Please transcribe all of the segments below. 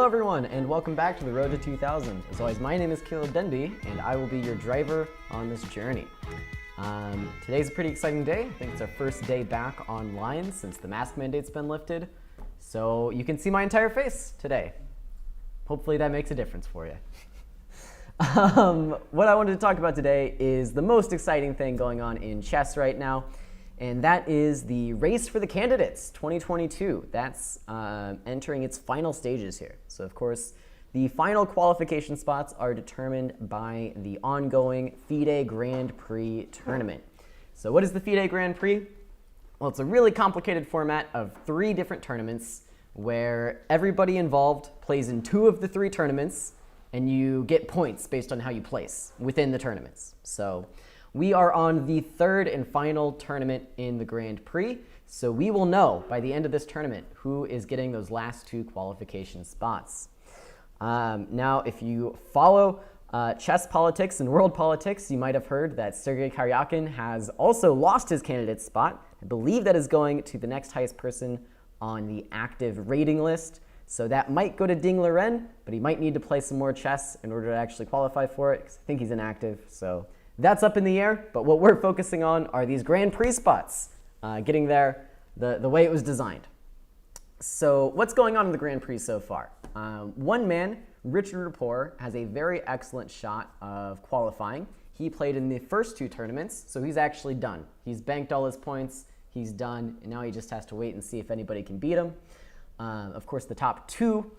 everyone, and welcome back to the Road to 2000. As always, my name is Denby, and I will be your driver on this journey. Today's a pretty exciting day. I think it's our first day back online since the mask mandate's been lifted. So you can see my entire face today. Hopefully that makes a difference for you. What I wanted to talk about today is the most exciting thing going on in chess right now, and that is the Race for the Candidates 2022. That's entering its final stages here. So of course, the final qualification spots are determined by the ongoing FIDE Grand Prix tournament. So what is the FIDE Grand Prix? Well, it's a really complicated format of 3 different tournaments where everybody involved plays in 2 of the 3 tournaments, and you get points based on how you place within the tournaments. So we are on the 3rd and final tournament in the Grand Prix, so we will know by the end of this tournament who is getting those last 2 qualification spots. Now, if you follow chess politics and world politics, you might have heard that Sergei Karyakin has also lost his candidate spot. I believe that is going to the next highest person on the active rating list. So that might go to Ding Liren, but he might need to play some more chess in order to actually qualify for it, because I think he's inactive. So that's up in the air, but what we're focusing on are these Grand Prix spots, getting there the way it was designed. So what's going on in the Grand Prix so far? One man, Richard Rapport, has a very excellent shot of qualifying. He played in the first 2 tournaments, so he's actually done. He's banked all his points, he's done, and now he just has to wait and see if anybody can beat him. Of course, the top two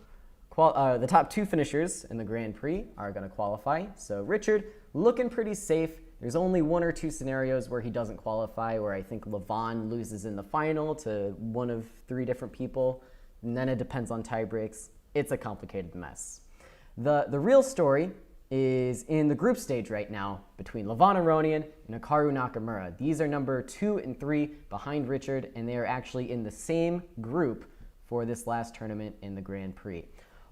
finishers in the Grand Prix are going to qualify. So Richard, looking pretty safe. There's only 1 or 2 scenarios where he doesn't qualify, where I think Levon loses in the final to one of 3 different people, and then it depends on tie breaks. It's a complicated mess. The real story is in the group stage right now between Levon Aronian and Hikaru Nakamura. These are number 2 and 3 behind Richard, and they are actually in the same group for this last tournament in the Grand Prix.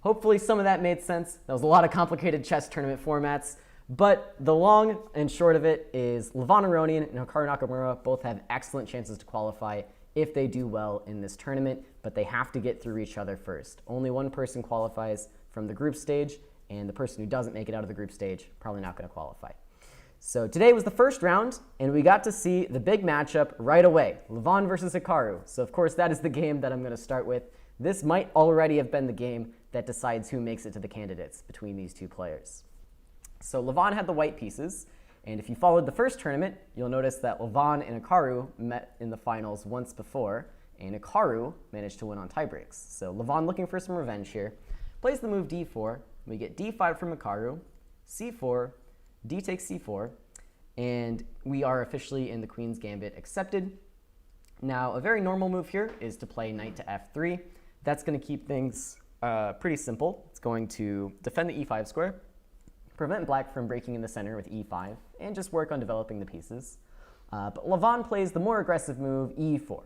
Hopefully some of that made sense. That was a lot of complicated chess tournament formats, but the long and short of it is Levon Aronian and Hikaru Nakamura both have excellent chances to qualify if they do well in this tournament, but they have to get through each other first. Only one person qualifies from the group stage, and the person who doesn't make it out of the group stage probably not going to qualify. So today was the first round, and we got to see the big matchup right away, Levon versus Hikaru. So of course that is the game that I'm going to start with. This might already have been the game that decides who makes it to the candidates between these 2 players. So Levon had the white pieces, and if you followed the first tournament, you'll notice that Levon and Hikaru met in the finals once before, and Hikaru managed to win on tiebreaks. So Levon, looking for some revenge here, plays the move d4. We get d5 from Hikaru, c4, d takes c4, and we are officially in the Queen's Gambit accepted. Now, a very normal move here is to play knight to f3. That's going to keep things pretty simple. It's going to defend the e5 square, prevent black from breaking in the center with e5, and just work on developing the pieces. But Levon plays the more aggressive move, e4.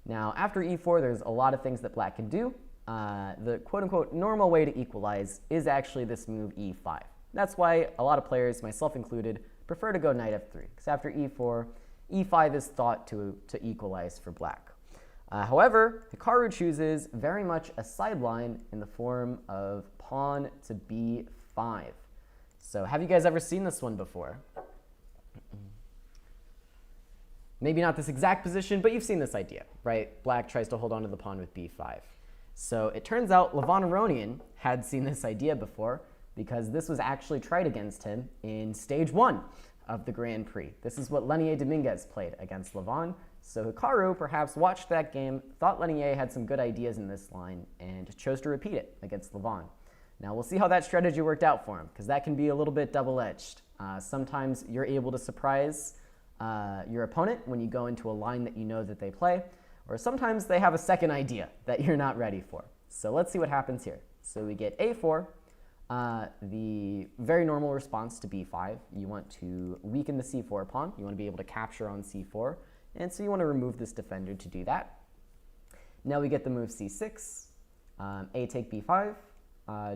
Now, after e4, there's a lot of things that black can do. The quote-unquote normal way to equalize is actually this move, e5. That's why a lot of players, myself included, prefer to go knight f3, because after e4, e5 is thought to equalize for black. However, Hikaru chooses very much a sideline in the form of pawn to b5. So have you guys ever seen this one before? Maybe not this exact position, but you've seen this idea, right? Black tries to hold on to the pawn with b5. So it turns out Levon Aronian had seen this idea before, because this was actually tried against him in stage 1 of the Grand Prix. This is what Lenier Dominguez played against Levon. So Hikaru perhaps watched that game, thought Lenier had some good ideas in this line, and chose to repeat it against Levon. Now we'll see how that strategy worked out for him, because that can be a little bit double-edged. Sometimes you're able to surprise your opponent when you go into a line that you know that they play, or sometimes they have a second idea that you're not ready for. So let's see what happens here. So we get a4, the very normal response to b5. You want to weaken the c4 pawn. You want to be able to capture on c4, and so you want to remove this defender to do that. Now we get the move c6, a take b5,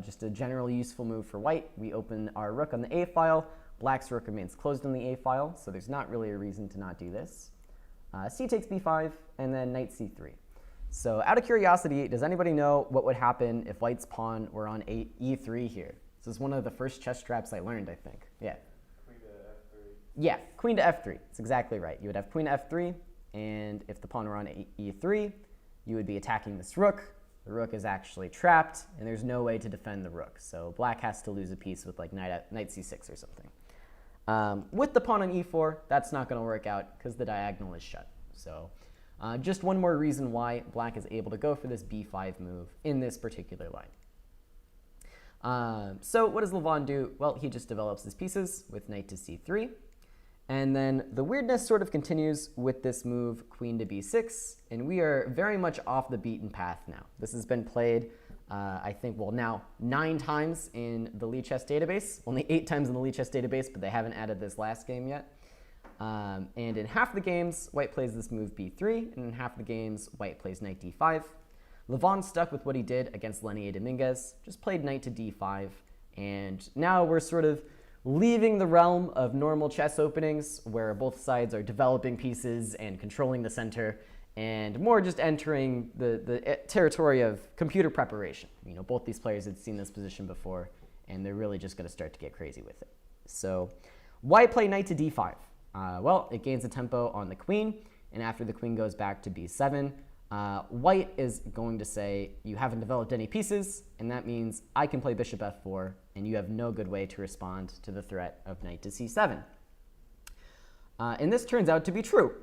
just a generally useful move for white. We open our rook on the a file. Black's rook remains closed on the a file, so there's not really a reason to not do this. C takes b5, and then knight c3. So out of curiosity, does anybody know what would happen if white's pawn were on e3 here? This is one of the first chess traps I learned, I think. Yeah. Queen to f3. Yeah, queen to f3. That's exactly right. You would have queen to f3, and if the pawn were on e3, you would be attacking this rook. The rook is actually trapped, and there's no way to defend the rook. So black has to lose a piece with like knight c6 or something. With the pawn on e4, that's not going to work out because the diagonal is shut. So just one more reason why black is able to go for this b5 move in this particular line. So what does Levon do? Well, he just develops his pieces with knight to c3. And then the weirdness sort of continues with this move, queen to b6. And we are very much off the beaten path now. This has been played, I think, well, now 9 times in the Lichess database. Only 8 times in the Lichess database, but they haven't added this last game yet. And in half the games, white plays this move b3. And in half the games, white plays knight d5. Levon stuck with what he did against Lenier Dominguez, just played knight to d5, and now we're sort of leaving the realm of normal chess openings where both sides are developing pieces and controlling the center, and more just entering the territory of computer preparation. You know, both these players had seen this position before, and they're really just going to start to get crazy with it. So why play knight to d5? Well, it gains a tempo on the queen, and after the queen goes back to b7, white is going to say, you haven't developed any pieces, and that means I can play bishop f4, and you have no good way to respond to the threat of knight to c7. And this turns out to be true.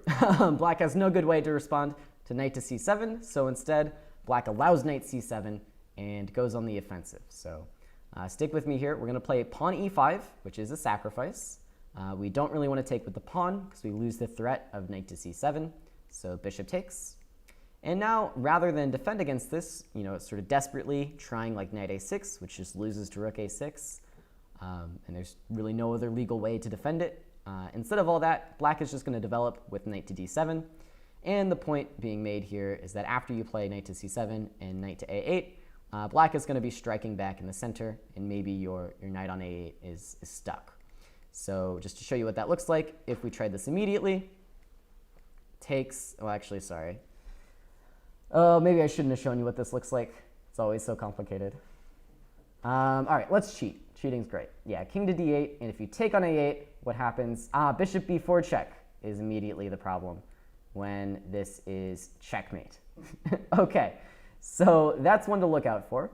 Black has no good way to respond to knight to c7, so instead, black allows knight c7 and goes on the offensive. So stick with me here. We're going to play pawn e5, which is a sacrifice. We don't really want to take with the pawn because we lose the threat of knight to c7, so bishop takes. And now, rather than defend against this, you know, sort of desperately trying like knight a6, which just loses to rook a6, and there's really no other legal way to defend it. Instead of all that, black is just going to develop with knight to d7. And the point being made here is that after you play knight to c7 and knight to a8, black is going to be striking back in the center, and maybe your knight on a8 is stuck. So just to show you what that looks like, if we tried this immediately, takes, well, actually, sorry. Oh, maybe I shouldn't have shown you what this looks like. It's always so complicated. All right, let's cheat. Cheating's great. Yeah, king to d8, and if you take on a8, what happens? Bishop b4 check is immediately the problem when this is checkmate. Okay, so that's one to look out for.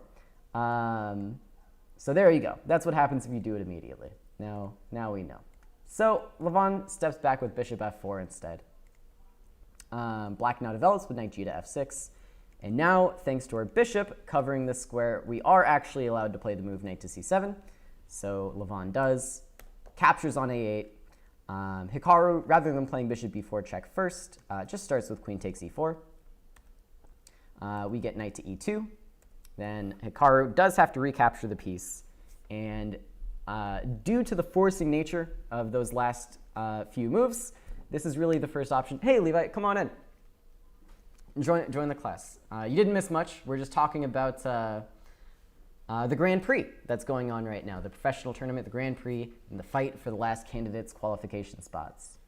So there you go. That's what happens if you do it immediately. Now we know. So Levon steps back with bishop f4 instead. Black now develops with knight g to f6. And now, thanks to our bishop covering this square, we are actually allowed to play the move knight to c7. So Levon does. Captures on a8. Hikaru, rather than playing bishop b4 check first, just starts with queen takes e4. We get knight to e2. Then Hikaru does have to recapture the piece. And due to the forcing nature of those last few moves, this is really the first option. Hey, Levi, come on in. Join the class. You didn't miss much. We're just talking about the Grand Prix that's going on right now, the professional tournament, the Grand Prix, and the fight for the last candidates' qualification spots.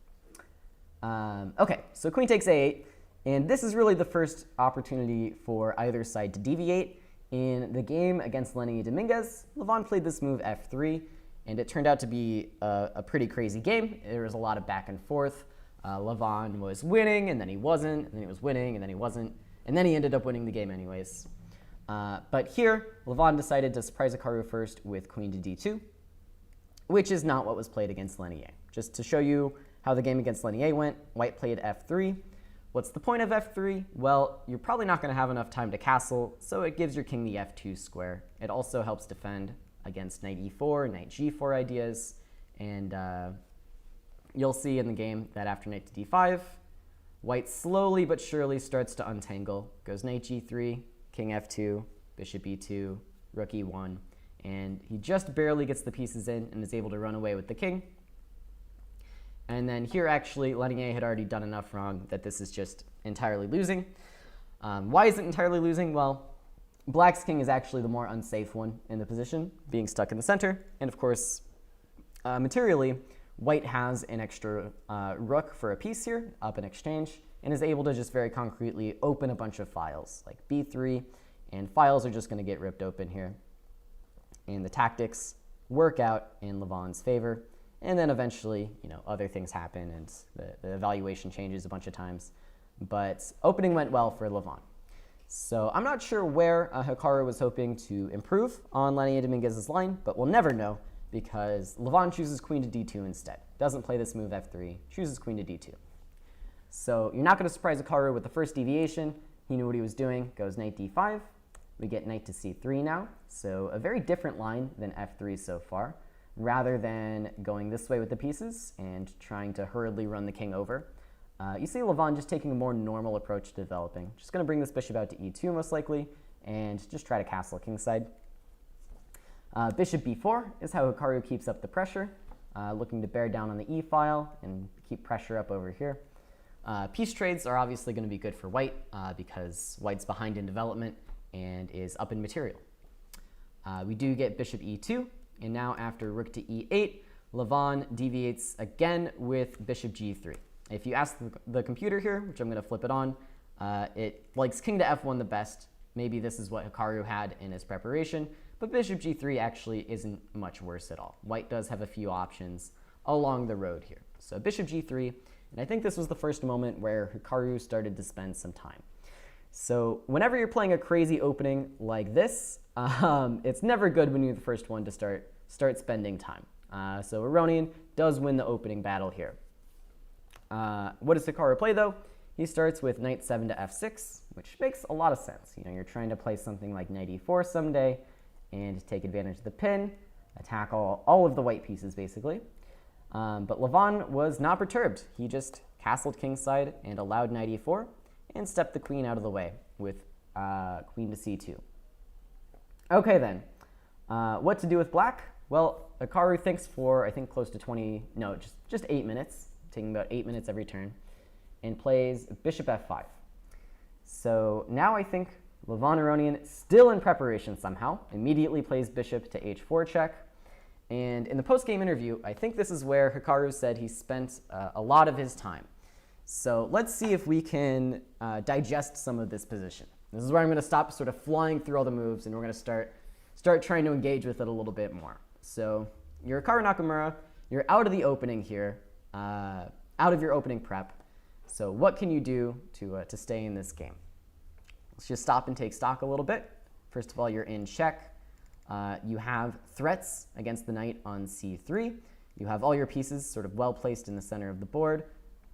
Okay, so queen takes a8, and this is really the first opportunity for either side to deviate. In the game against Lenier Dominguez, Levon played this move f3, and it turned out to be a pretty crazy game. There was a lot of back and forth. Levon was winning, and then he wasn't, and then he was winning, and then he wasn't, and then he ended up winning the game anyways. But here, Levon decided to surprise Hikaru first with queen to d2, which is not what was played against Lenier. Just to show you how the game against Lenier went, white played f3. What's the point of f3? Well, you're probably not going to have enough time to castle, so it gives your king the f2 square. It also helps defend against knight e4, knight g4 ideas, and you'll see in the game that after knight to d5, white slowly but surely starts to untangle. Goes knight g3, king f2, bishop e2, rook e1, and he just barely gets the pieces in and is able to run away with the king. And then here, actually, Lenier had already done enough wrong that this is just entirely losing. Why is it entirely losing? Well, black's king is actually the more unsafe one in the position, being stuck in the center. And of course, materially, white has an extra rook for a piece here, up in exchange. and is able to just very concretely open a bunch of files like b3, and files are just going to get ripped open here. And the tactics work out in Levon's favor, and then eventually, other things happen and the evaluation changes a bunch of times. But opening went well for Levon. So I'm not sure where Hikaru was hoping to improve on Lenny Dominguez's line, but we'll never know because Levon chooses queen to d2 instead. Doesn't play this move f3, chooses queen to d2. So you're not going to surprise Hikaru with the first deviation. He knew what he was doing. Goes knight d5. We get knight to c3 now. So a very different line than f3 so far, rather than going this way with the pieces and trying to hurriedly run the king over. You see Levon just taking a more normal approach to developing. Just going to bring this bishop out to e2 most likely, and just try to castle kingside. Bishop b4 is how Hikaru keeps up the pressure, looking to bear down on the e file and keep pressure up over here. Piece trades are obviously going to be good for white because white's behind in development and is up in material. We do get bishop e2, and now after rook to e8, Levon deviates again with bishop g3. If you ask the computer here, which I'm going to flip it on, it likes king to f1 the best. Maybe this is what Hikaru had in his preparation, but bishop g3 actually isn't much worse at all. White does have a few options along the road here. So bishop g3, and I think this was the first moment where Hikaru started to spend some time. So whenever you're playing a crazy opening like this, it's never good when you're the first one to start spending time. So Aronian does win the opening battle here. What does Hikaru play though? He starts with knight 7 to f6, which makes a lot of sense. You're trying to play something like knight e4 someday and take advantage of the pin, attack all of the white pieces basically. But Levon was not perturbed. He just castled kingside and allowed knight e4 and stepped the queen out of the way with queen to c2. Okay then, what to do with black? Well, Hikaru thinks for I think close to just 8 minutes, taking about 8 minutes every turn, and plays bishop f5. So now I think Levon Aronian, still in preparation somehow, immediately plays bishop to h4 check. And in the post-game interview, I think this is where Hikaru said he spent a lot of his time. So let's see if we can digest some of this position. This is where I'm going to stop sort of flying through all the moves, and we're going to start trying to engage with it a little bit more. So you're Hikaru Nakamura, you're out of the opening here, out of your opening prep. So what can you do to stay in this game? Let's just stop and take stock a little bit. First of all, you're in check. You have threats against the knight on c3. You have all your pieces sort of well placed in the center of the board,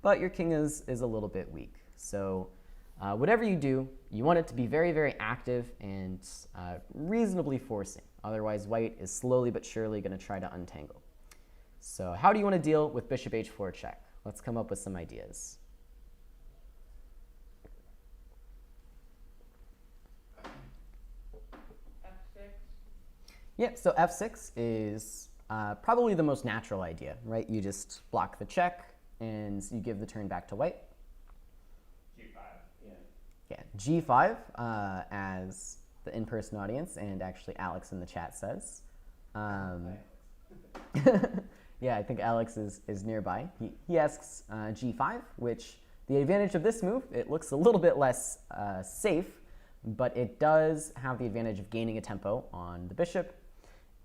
but your king is a little bit weak. So whatever you do, you want it to be very, very active and reasonably forcing. Otherwise, white is slowly but surely going to try to untangle. So how do you want to deal with bishop h4 check? Let's come up with some ideas. Yeah, so f6 is probably the most natural idea, right? You just block the check and you give the turn back to white. G5, yeah, G5, as the in-person audience and actually Alex in the chat says. Yeah, I think Alex is nearby. He asks G5, which the advantage of this move, it looks a little bit less safe, but it does have the advantage of gaining a tempo on the bishop.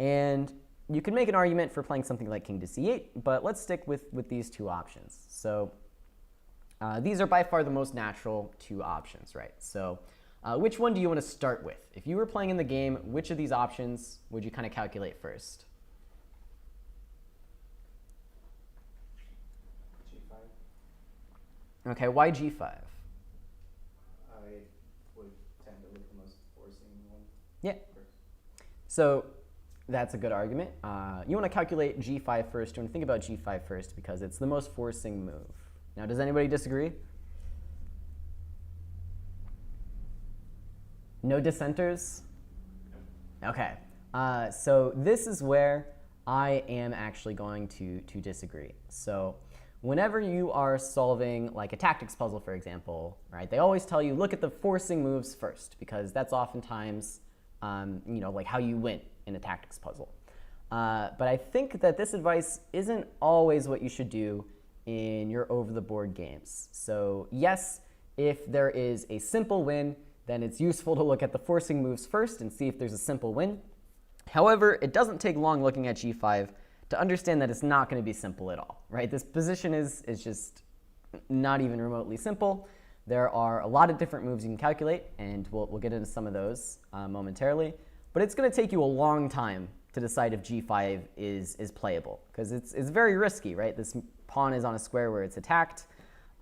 And you can make an argument for playing something like king to c8, but let's stick with these two options. So these are by far the most natural two options, right? So which one do you want to start with? If you were playing in the game, which of these options would you kind of calculate first? G5. Okay, why G5? I would tend to look the most forcing one. Yeah. So that's a good argument. You want to calculate G5 first. You want to think about G5 first because it's the most forcing move. Now, does anybody disagree? No dissenters? Okay. So this is where I am actually going to disagree. So whenever you are solving like a tactics puzzle, for example, right, they always tell you look at the forcing moves first because that's oftentimes like how you win in a tactics puzzle. But I think that this advice isn't always what you should do in your over-the-board games. So yes, if there is a simple win, then it's useful to look at the forcing moves first and see if there's a simple win. However, it doesn't take long looking at g5 to understand that it's not going to be simple at all, right? This position is just not even remotely simple. There are a lot of different moves you can calculate, and we'll get into some of those momentarily. But it's going to take you a long time to decide if g5 is playable, because it's very risky, right? This pawn is on a square where it's attacked.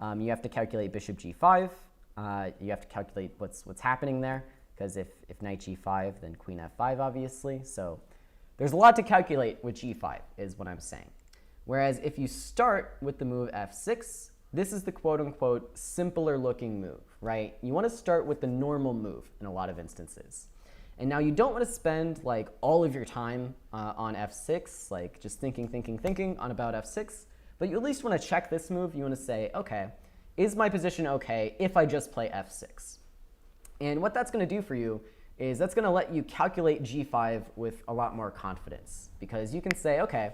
You have to calculate bishop g5. You have to calculate what's happening there, because if knight g5, then queen f5, obviously. So there's a lot to calculate with g5, is what I'm saying. Whereas if you start with the move f6, this is the quote-unquote simpler looking move, right? You want to start with the normal move in a lot of instances. And now you don't want to spend like all of your time on f6, like just thinking on about f6, but you at least want to check this move. You want to say, okay, is my position okay if I just play f6? And what that's going to do for you is that's going to let you calculate g5 with a lot more confidence, because you can say, okay,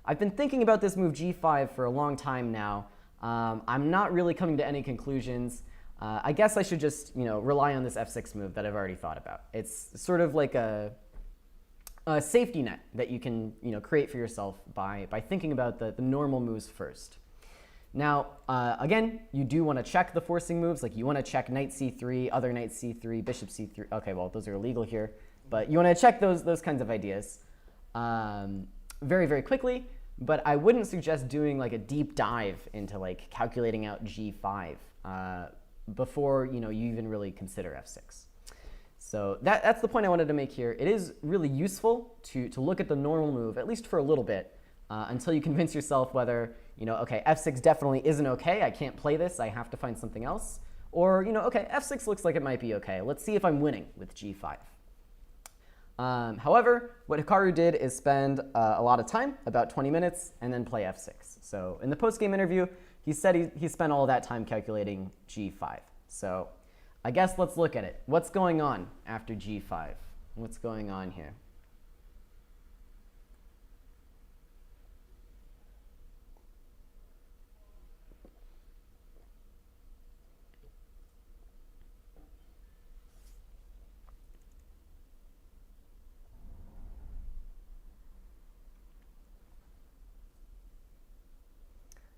I've been thinking about this move g5 for a long time now. I'm not really coming to any conclusions. I guess I should just, rely on this f6 move that I've already thought about. It's sort of like a safety net that you can, create for yourself by thinking about the normal moves first. Now, again, you do want to check the forcing moves. Like you want to check knight c3, other knight c3, bishop c3. Okay, well, those are illegal here, but you want to check those kinds of ideas very, very quickly. But I wouldn't suggest doing like a deep dive into like calculating out g5 before you even really consider f6. So that's the point I wanted to make here. It is really useful to look at the normal move, at least for a little bit, until you convince yourself whether, okay, f6 definitely isn't okay. I can't play this. I have to find something else. Or, okay, f6 looks like it might be okay. Let's see if I'm winning with g5. However, what Hikaru did is spend a lot of time, about 20 minutes, and then play f6. So in the post-game interview, he said he spent all that time calculating g5. So I guess let's look at it. What's going on after g5? What's going on here?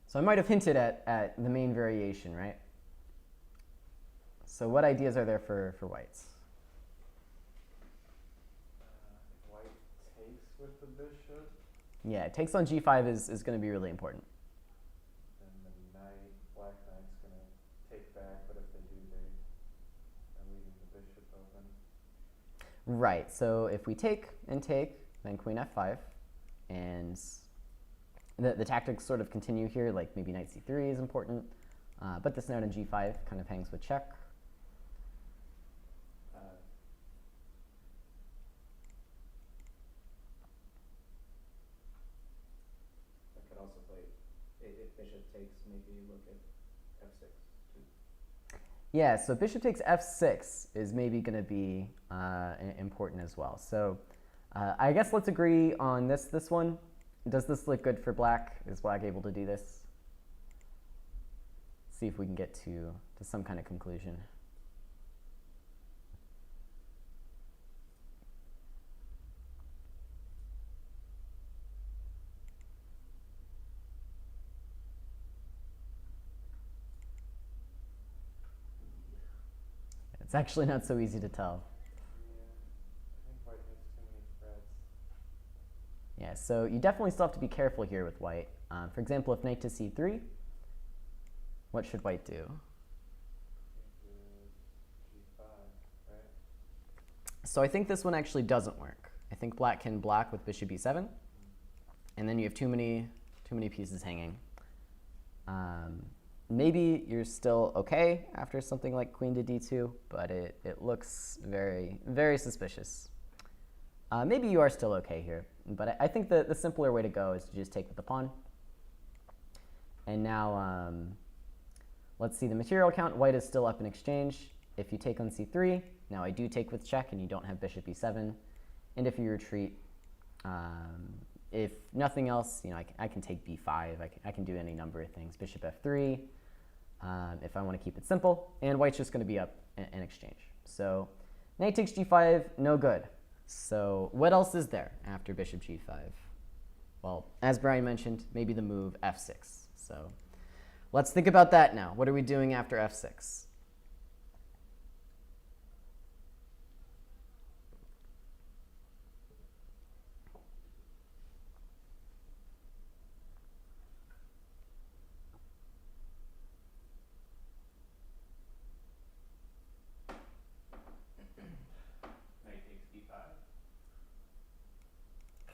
So I might have hinted at the main variation, right? So what ideas are there for whites? If white takes with the bishop, Yeah, takes on g5 is going to be really important. then the black knight's going to take back, but if they do, they are leaving the bishop open. Right, so if we take and take, then queen f5, and the tactics sort of continue here, like maybe knight c3 is important, but this knight on g5 kind of hangs with check. I could also play, if bishop takes, maybe look at f6 too. Yeah, so bishop takes f6 is maybe going to be important as well. So I guess let's agree on this one. Does this look good for black? Is black able to do this? See if we can get to some kind of conclusion. It's actually not so easy to tell. Yeah, so you definitely still have to be careful here with white. For example, if knight to c3, what should white do? G5, right? So I think this one actually doesn't work. I think black can block with bishop e7, and then you have too many pieces hanging. Maybe you're still okay after something like queen to d2, but it looks very, very suspicious. Maybe you are still okay here, but I think the simpler way to go is to just take with the pawn. And now, let's see the material count. White is still up in exchange. If you take on c3, now I do take with check, and you don't have bishop e7. And if you retreat, if nothing else, I can take b5. I can do any number of things. Bishop f3, if I want to keep it simple. And white's just going to be up in exchange. So knight takes g5, no good. So what else is there after bishop g5? Well, as Brian mentioned, maybe the move f6. So let's think about that now. What are we doing after f6?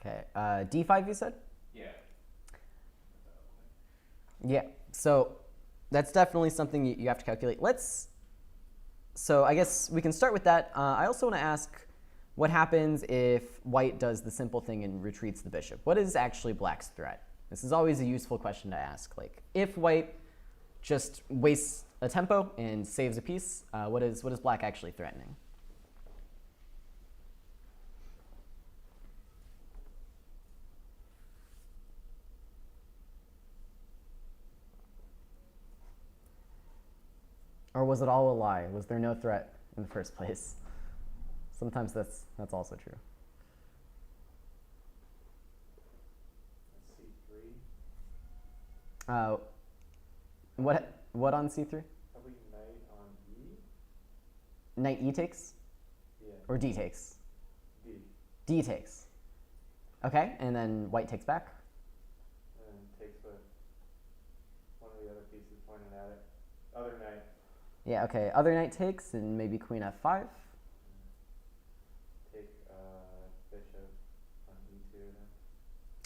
Okay, d5 you said? Yeah. Yeah, so that's definitely something you have to calculate. So I guess we can start with that. I also want to ask what happens if white does the simple thing and retreats the bishop. What is actually black's threat? This is always a useful question to ask. Like, if white just wastes a tempo and saves a piece, what is black actually threatening? Or was it all a lie? Was there no threat in the first place? Sometimes that's also true. C3. What on c3? Probably knight on E. Knight e takes? Yeah. Or d takes? D. D takes. Okay, and then white takes back. And takes what one of the other pieces pointed at it. Other knight. Yeah, okay. Other knight takes, and maybe queen f5. Take bishop on E2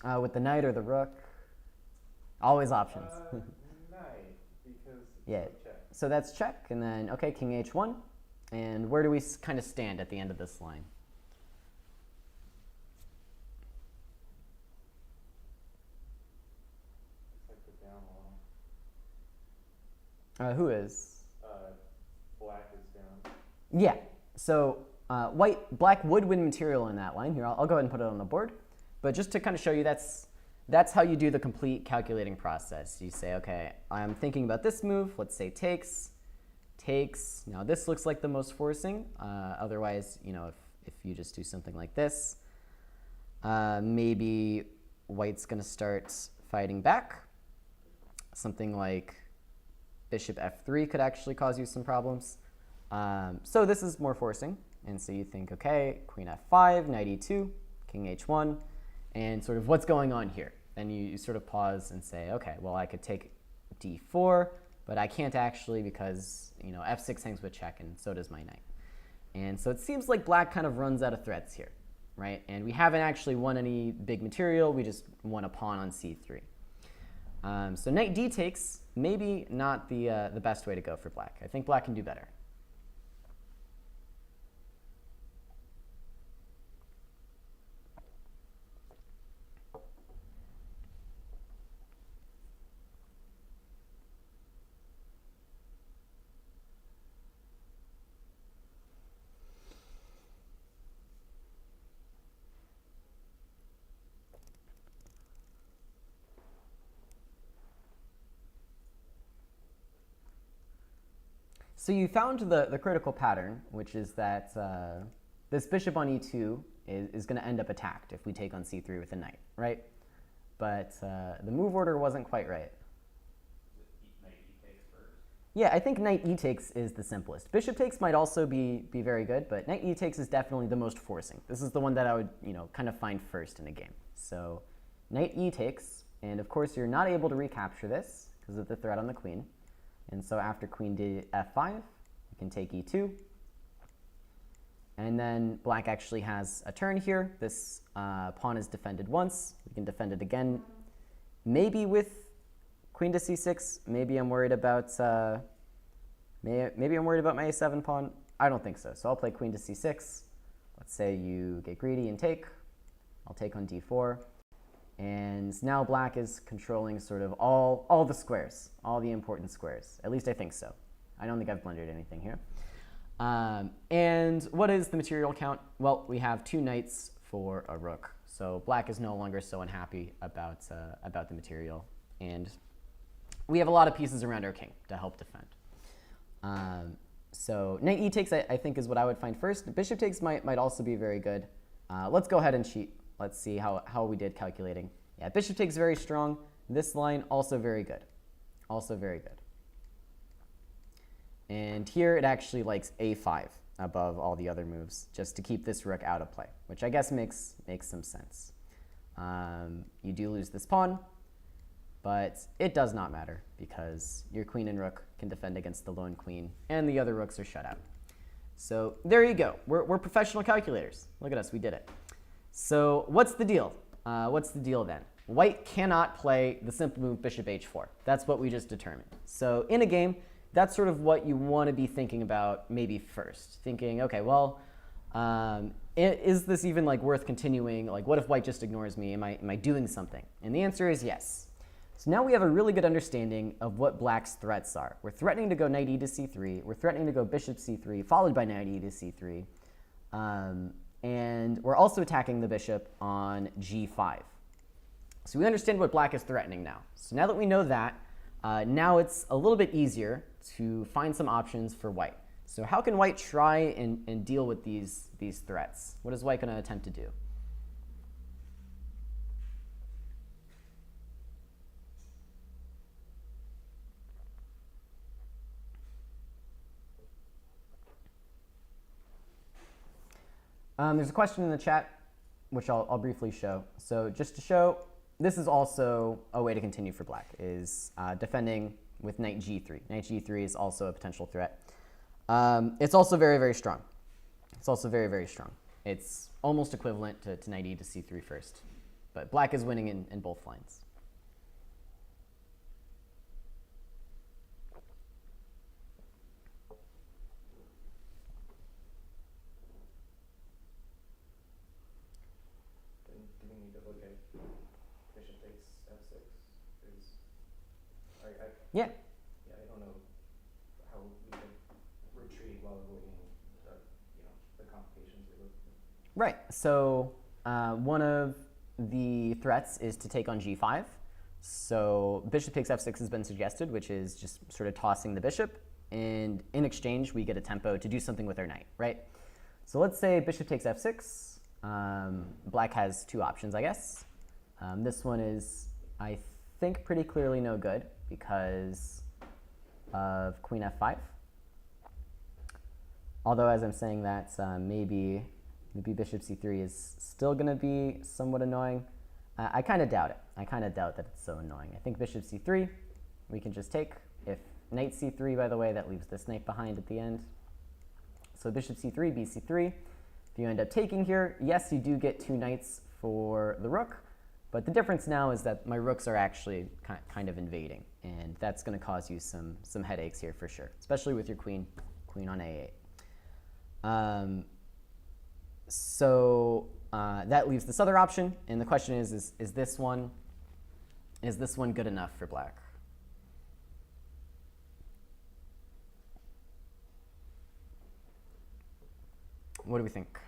then. With the knight or the rook. Always options. Knight, because it's Yeah. like check. So that's check, and then, okay, king h1. And where do we kind of stand at the end of this line? It's like the down wall. Who is? Black is down. Yeah. So black would win material in that line. Here, I'll go ahead and put it on the board. But just to kind of show you, that's how you do the complete calculating process. You say, okay, I'm thinking about this move. Let's say takes. Now this looks like the most forcing. Otherwise, if you just do something like this, maybe white's going to start fighting back. Something like bishop f3 could actually cause you some problems. So this is more forcing. And so you think, okay, queen f5, knight e2, king h1, and sort of what's going on here. Then you sort of pause and say, okay, well, I could take d4, but I can't actually because f6 hangs with check, and so does my knight. And so it seems like black kind of runs out of threats here, right? And we haven't actually won any big material. We just won a pawn on c3. So knight d takes, maybe not the best way to go for black. I think black can do better. So you found the critical pattern, which is that this bishop on e2 is going to end up attacked if we take on c3 with a knight, right? But the move order wasn't quite right. Knight e takes first. Yeah, I think knight e takes is the simplest. Bishop takes might also be very good, but knight e takes is definitely the most forcing. This is the one that I would kind of find first in a game. So knight e takes, and of course you're not able to recapture this because of the threat on the queen. And so after queen d f5, you can take e2. And then black actually has a turn here. This pawn is defended once. We can defend it again, maybe with queen to c6. Maybe I'm worried about maybe I'm worried about my a7 pawn. I don't think so. So I'll play queen to c6. Let's say you get greedy and take. I'll take on d4. And now black is controlling sort of all the squares, all the important squares. At least I think so. I don't think I've blundered anything here. And what is the material count? Well, we have 2 knights for a rook. So black is no longer so unhappy about the material, and we have a lot of pieces around our king to help defend. So knight e takes, I think, is what I would find first. Bishop takes might also be very good. Let's go ahead and cheat. Let's see how we did calculating. Yeah, bishop takes very strong. This line also very good. Also very good. And here it actually likes a5 above all the other moves, just to keep this rook out of play, which I guess makes some sense. You do lose this pawn, but it does not matter because your queen and rook can defend against the lone queen, and the other rooks are shut out. So there you go. We're professional calculators. Look at us, we did it. So what's the deal? What's the deal then? White cannot play the simple move bishop h4. That's what we just determined. So in a game, that's sort of what you want to be thinking about maybe first. Thinking, okay, well, is this even like worth continuing? Like, what if white just ignores me? Am I doing something? And the answer is yes. So now we have a really good understanding of what black's threats are. We're threatening to go knight e to c3. We're threatening to go bishop c3, followed by knight e to c3. And we're also attacking the bishop on g5. So we understand what black is threatening now. So now that we know that, now it's a little bit easier to find some options for white. So how can white try and deal with these threats? What is white going to attempt to do? There's a question in the chat, which I'll briefly show. So just to show, this is also a way to continue for black, is defending with knight g3. Knight g3 is also a potential threat. It's also very, very strong. It's also very, very strong. It's almost equivalent to knight e to c3 first. But black is winning in both lines. Do we need to look at bishop takes f6? Yeah. Yeah, I don't know how we can retreat while avoiding the complications we look for. Right. So one of the threats is to take on g5. So bishop takes f6 has been suggested, which is just sort of tossing the bishop. And in exchange, we get a tempo to do something with our knight, right? So let's say bishop takes f6. Black has two options, I guess. This one is, I think, pretty clearly no good because of queen f5. Although, as I'm saying that, maybe bishop c3 is still going to be somewhat annoying. I kind of doubt it. I kind of doubt that it's so annoying. I think bishop c3, we can just take. If knight c3, by the way, that leaves this knight behind at the end. So bishop c3, bc3. If you end up taking here, yes, you do get two knights for the rook. But the difference now is that my rooks are actually kind of invading. And that's going to cause you some headaches here for sure, especially with your queen on a8. So that leaves this other option, and the question is this one good enough for black? What do we think?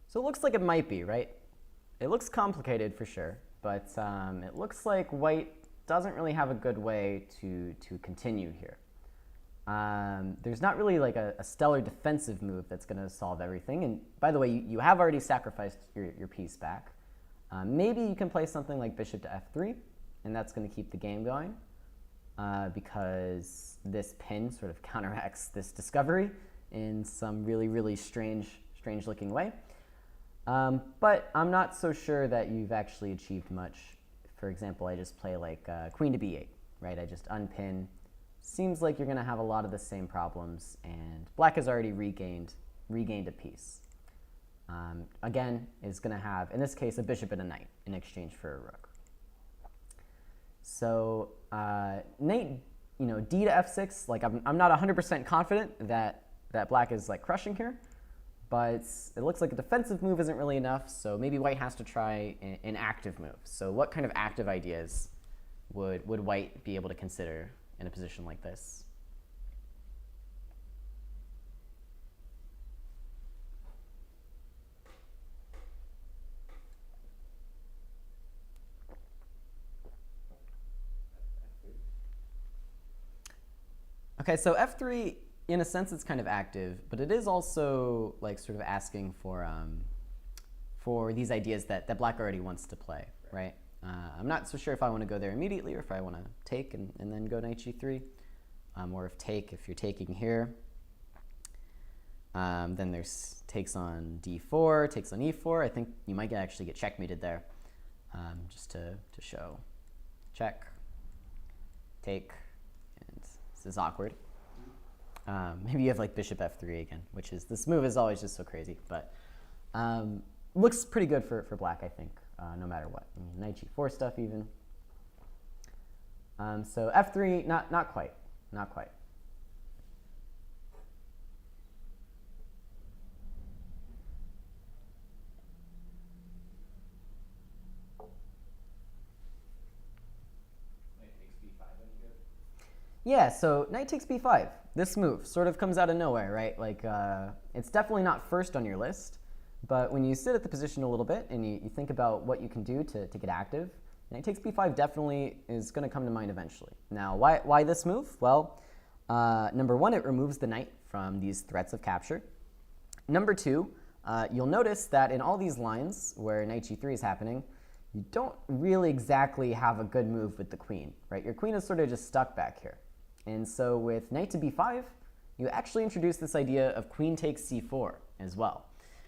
So it looks like it might be, right? It looks complicated for sure, but it looks like white doesn't really have a good way to continue here. There's not really like a stellar defensive move that's going to solve everything. And by the way, you have already sacrificed your piece back. Maybe you can play something like bishop to f3, and that's going to keep the game going because this pin sort of counteracts this discovery in some really, really strange strange looking way. But I'm not so sure that you've actually achieved much. For example, I just play like queen to b8, right? I just unpin. Seems like you're going to have a lot of the same problems, and black has already regained a piece. Again, is going to have, in this case, a bishop and a knight in exchange for a rook. So knight, d to f6. Like I'm not 100% confident that black is like crushing here, but it looks like a defensive move isn't really enough. So maybe white has to try an active move. So what kind of active ideas would white be able to consider in a position like this? Okay, so f3, in a sense, it's kind of active, but it is also like sort of asking for these ideas that black already wants to play, right? I'm not so sure if I want to go there immediately or if I want to take and then go knight g3, or if you're taking here, then there's takes on d4, takes on e4. I think you might actually get checkmated there, just to show check, take. This is awkward. Maybe you have like bishop f3 again, which is, this move is always just so crazy, but looks pretty good for black, I think, no matter what. I mean, knight g4 stuff even. So f3, not quite. Yeah, so knight takes b5. This move sort of comes out of nowhere, right? Like, it's definitely not first on your list, but when you sit at the position a little bit and you think about what you can do to get active, knight takes b5 definitely is going to come to mind eventually. Now, why this move? Well, number one, it removes the knight from these threats of capture. Number two, you'll notice that in all these lines where knight g3 is happening, you don't really exactly have a good move with the queen, right? Your queen is sort of just stuck back here. And so with knight to b5, you actually introduce this idea of queen takes c4 as well.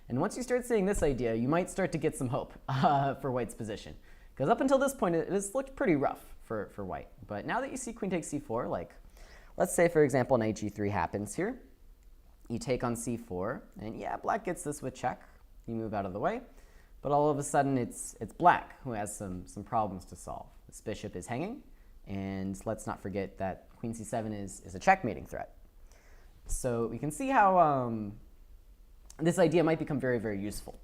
And once you start seeing this idea, you might start to get some hope for white's position. Because up until this point, it has looked pretty rough for white. But now that you see queen takes c4, like, let's say, for example, knight g3 happens here. You take on c4, and yeah, black gets this with check. You move out of the way. But all of a sudden, it's black who has some problems to solve. This bishop is hanging, and let's not forget that queen c7 is a checkmating threat. So we can see how this idea might become very, very useful.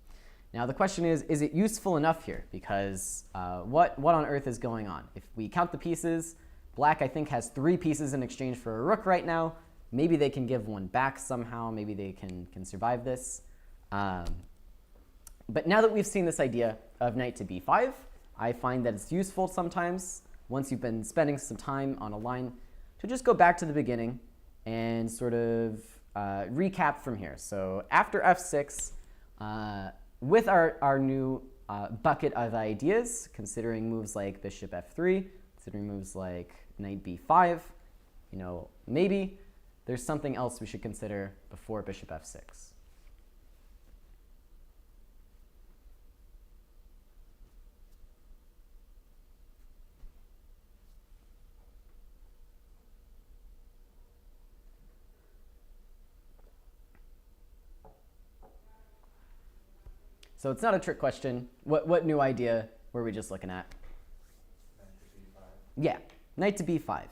Now the question is it useful enough here? Because what on earth is going on? If we count the pieces, black, I think, has 3 pieces in exchange for a rook right now. Maybe they can give one back somehow. Maybe they can survive this. But now that we've seen this idea of knight to b5, I find that it's useful sometimes, once you've been spending some time on a line, to just go back to the beginning and sort of recap from here. So after f6, with our new bucket of ideas, considering moves like bishop f3, considering moves like knight b5, maybe there's something else we should consider before bishop f6. So it's not a trick question. What new idea were we just looking at? Knight to b5. Yeah, knight to b5.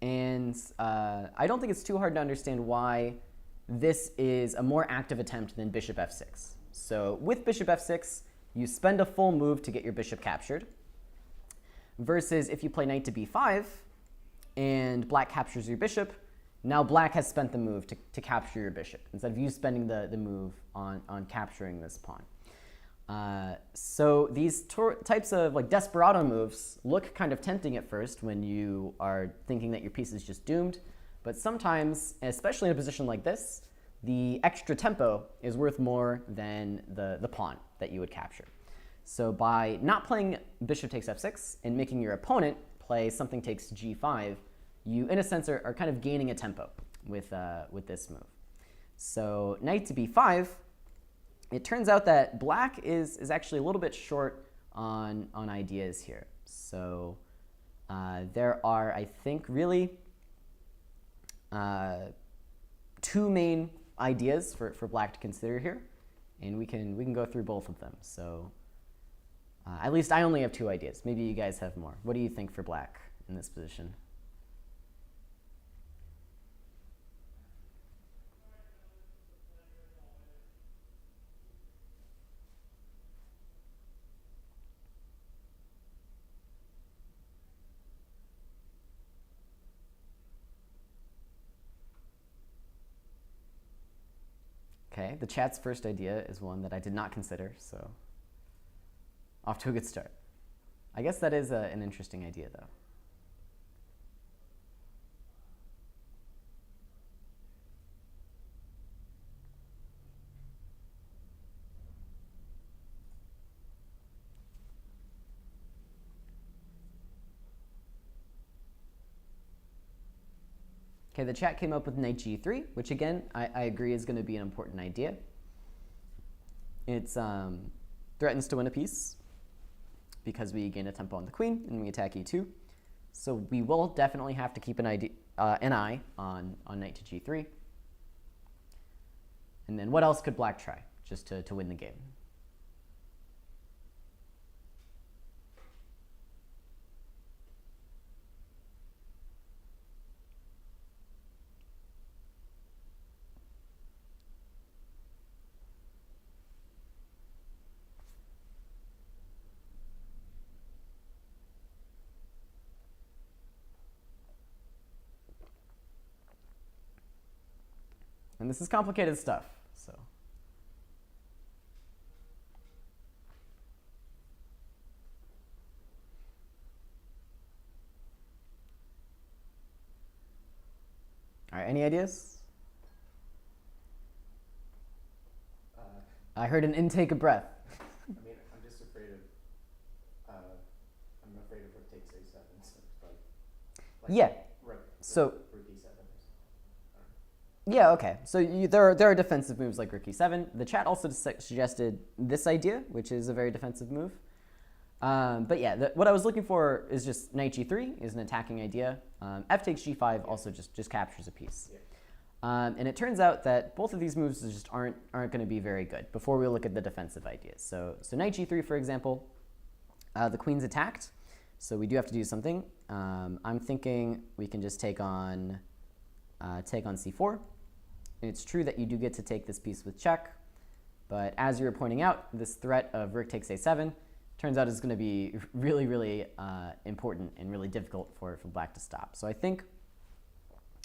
And I don't think it's too hard to understand why this is a more active attempt than bishop f6. So with bishop f6, you spend a full move to get your bishop captured. Versus if you play knight to b5 and black captures your bishop, now black has spent the move to capture your bishop, instead of you spending the move on capturing this pawn. So these types of like desperado moves look kind of tempting at first when you are thinking that your piece is just doomed, but sometimes, especially in a position like this, the extra tempo is worth more than the pawn that you would capture. So by not playing bishop takes f6 and making your opponent play something takes g5, you in a sense are kind of gaining a tempo with this move. So knight to b5 it turns out that black is actually a little bit short on ideas here. So there are, I think, really two main ideas for black to consider here, and we can go through both of them. So at least I only have two ideas. Maybe you guys have more. What do you think for black in this position? Okay, the chat's first idea is one that I did not consider, so off to a good start. I guess that is an interesting idea, though. Okay, the chat came up with knight g3, which again, I agree is going to be an important idea. It threatens to win a piece because we gain a tempo on the queen and we attack e2. So we will definitely have to keep an eye on knight to g3. And then what else could black try just to win the game? And this is complicated stuff, so. All right, any ideas? I heard an intake of breath. I mean, I'm just afraid of, I'm afraid of rook takes a7, so it's like Yeah, so. Yeah, okay. So there are defensive moves like rook e7. The chat also suggested this idea, which is a very defensive move. But yeah, what I was looking for is just knight g3 is an attacking idea. F takes g5 also just captures a piece. And it turns out that both of these moves just aren't going to be very good before we look at the defensive ideas. So knight g3, for example, the queen's attacked, so we do have to do something. I'm thinking we can just take on c4. And it's true that you do get to take this piece with check, but as you were pointing out, this threat of rook takes a7 turns out is going to be really, really important and really difficult for black to stop. So I think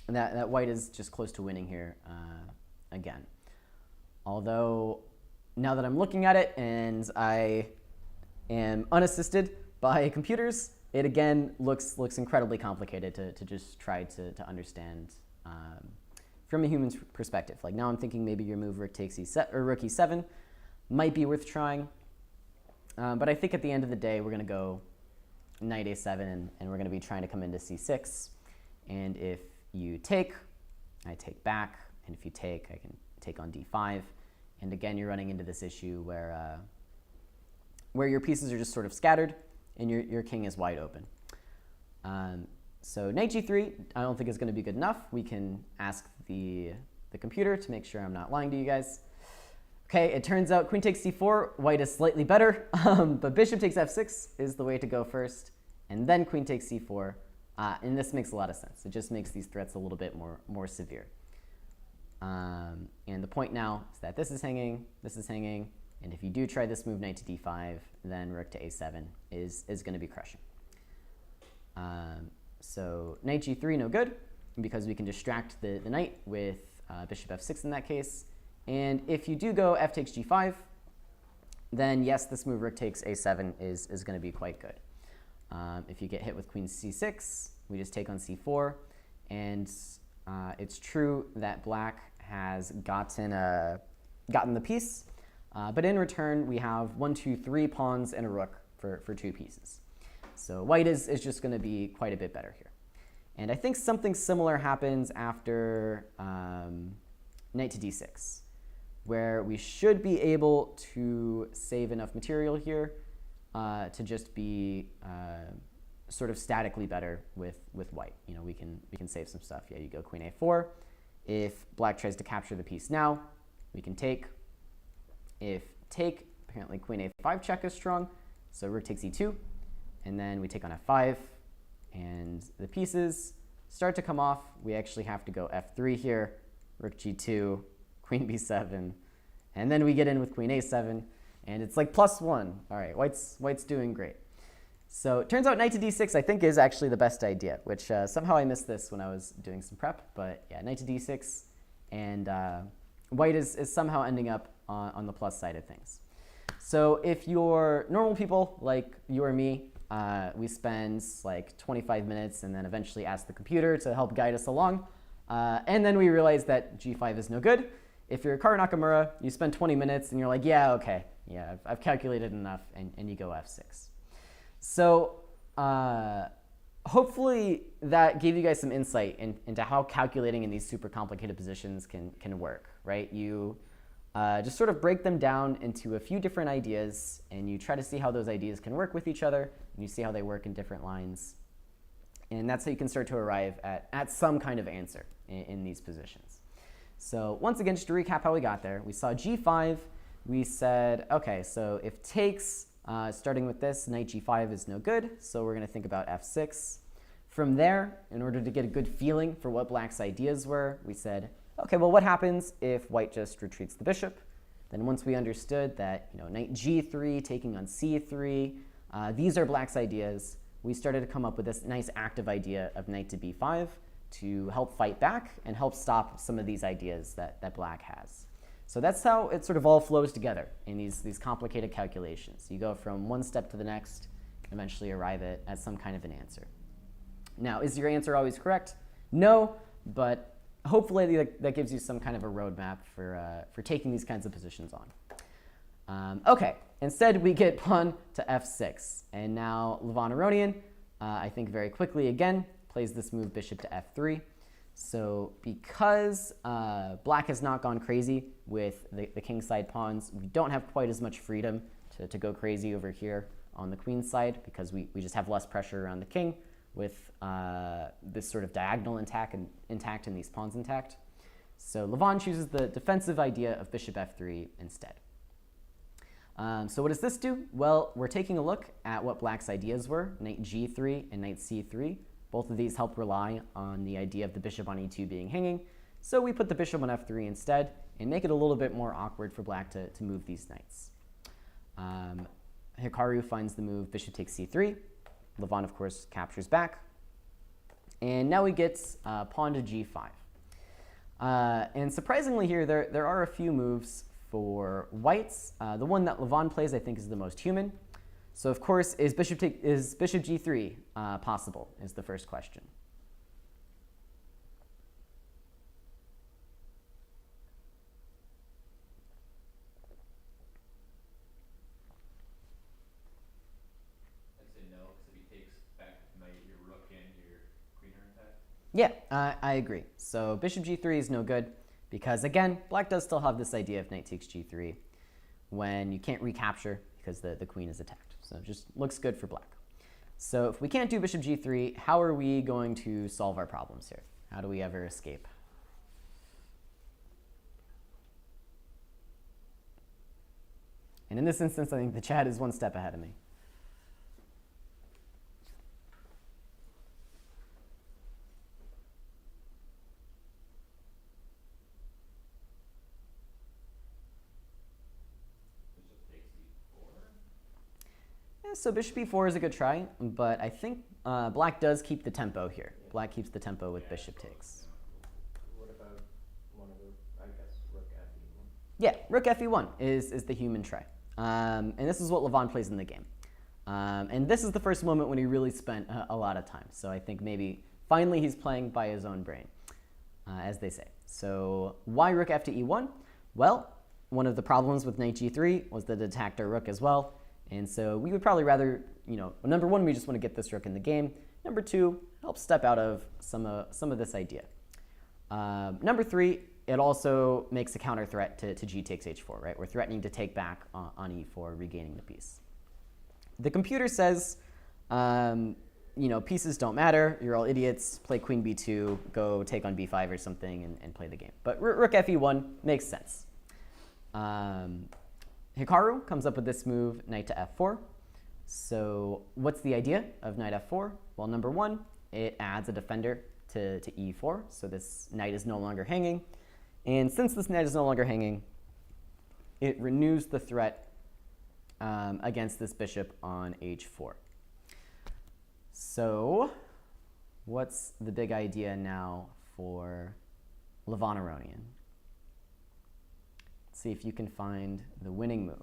that white is just close to winning here again. Although now that I'm looking at it and I am unassisted by computers, it again looks incredibly complicated to just try to understand from a human's perspective. Like now I'm thinking maybe your move rook takes rook e7 might be worth trying. But I think at the end of the day, we're going to go knight a7 and we're going to be trying to come into c6. And if you take, I take back. And if you take, I can take on d5. And again, you're running into this issue where your pieces are just sort of scattered and your king is wide open. So knight g3, I don't think is going to be good enough. We can ask the computer to make sure I'm not lying to you guys. Okay, it turns out queen takes c4, white is slightly better, but bishop takes f6 is the way to go first, and then queen takes c4, and this makes a lot of sense. It just makes these threats a little bit more severe. And the point now is that this is hanging, and if you do try this move knight to d5, then rook to a7 is going to be crushing. So knight g3, no good, because we can distract the knight with bishop f6 in that case. And if you do go f takes g5, then yes, this move rook takes a7 is going to be quite good. If you get hit with queen c6, we just take on c4. And it's true that black has gotten the piece, but in return we have 1, 2, 3 pawns and a rook for 2 pieces. So white is just going to be quite a bit better here. And I think something similar happens after knight to d6. where we should be able to save enough material here to just be sort of statically better with white. You know, we can save some stuff. Yeah, you go queen a4. If black tries to capture the piece now, we can take. If take, apparently queen a5 check is strong, so rook takes e2, and then we take on f5, and the pieces start to come off. We actually have to go f3 here, rook g2, queen b7, and then we get in with queen a7, and it's like +1. All right, white's doing great. So it turns out knight to d6 I think is actually the best idea, which somehow I missed this when I was doing some prep, but yeah, knight to d6, and white is somehow ending up on the plus side of things. So if you're normal people like you or me, we spend like 25 minutes and then eventually ask the computer to help guide us along, and then we realize that g5 is no good. If you're Hikaru Nakamura, you spend 20 minutes and you're like, yeah, okay, yeah, I've calculated enough, and you go f6. So hopefully that gave you guys some insight into how calculating in these super complicated positions can work, right? You just sort of break them down into a few different ideas, and you try to see how those ideas can work with each other, and you see how they work in different lines. And that's how you can start to arrive at some kind of answer in these positions. So once again, just to recap how we got there, we saw g5. We said, okay, so if takes, starting with this, knight g5 is no good, so we're going to think about f6. From there, in order to get a good feeling for what black's ideas were, we said, okay, well, what happens if white just retreats the bishop? Then once we understood that, you know, knight g3 taking on c3, these are black's ideas, we started to come up with this nice active idea of knight to b5 to help fight back and help stop some of these ideas that black has. So that's how it sort of all flows together in these complicated calculations. You go from one step to the next and eventually arrive at some kind of an answer. Now, is your answer always correct? No, but hopefully that gives you some kind of a roadmap for taking these kinds of positions on. Okay, instead we get pawn to f6. And now Levon Aronian, I think very quickly again, plays this move bishop to f3. So because black has not gone crazy with the king side pawns, we don't have quite as much freedom to go crazy over here on the queen side, because we just have less pressure around the king with this sort of diagonal intact and these pawns intact. So Levon chooses the defensive idea of bishop f3 instead. So what does this do? Well, we're taking a look at what black's ideas were, knight g3 and knight c3. Both of these help rely on the idea of the bishop on e2 being hanging. So we put the bishop on f3 instead and make it a little bit more awkward for black to move these knights. Hikaru finds the move bishop takes c3. Levon, of course, captures back. And now we get pawn to g5. And surprisingly here, there are a few moves for whites. The one that Levon plays, I think, is the most human. So, of course, is bishop g3 possible, is the first question. I'd say no, because if he takes back knight, your rook and your queen are intact. Yeah, I agree. So bishop g3 is no good because, again, black does still have this idea of knight takes g3 when you can't recapture because the queen is attacked. So it just looks good for black. So if we can't do bishop g3, how are we going to solve our problems here? How do we ever escape? And in this instance, I think the chat is one step ahead of me. So bishop e4 is a good try, but I think black does keep the tempo here. Black keeps the tempo with bishop takes. What about one of the, I guess, rook fe1? Yeah, rook fe1 is the human try. And this is what Levon plays in the game. And this is the first moment when he really spent a lot of time. So I think maybe finally he's playing by his own brain, as they say. So why rook f to e1? Well, one of the problems with knight g3 was that it attacked our rook as well. And so we would probably rather, number one, we just want to get this rook in the game. Number two, help step out of some of this idea. Number three, it also makes a counter threat to g takes h4, right? We're threatening to take back on e4, regaining the piece. The computer says, pieces don't matter. You're all idiots. Play queen b2, go take on b5 or something and play the game. But rook fe1 makes sense. Hikaru comes up with this move, knight to f4. So what's the idea of knight f4? Well, number one, it adds a defender to e4. So this knight is no longer hanging. And since this knight is no longer hanging, it renews the threat against this bishop on h4. So what's the big idea now for Levon Aronian? Let's see if you can find the winning move.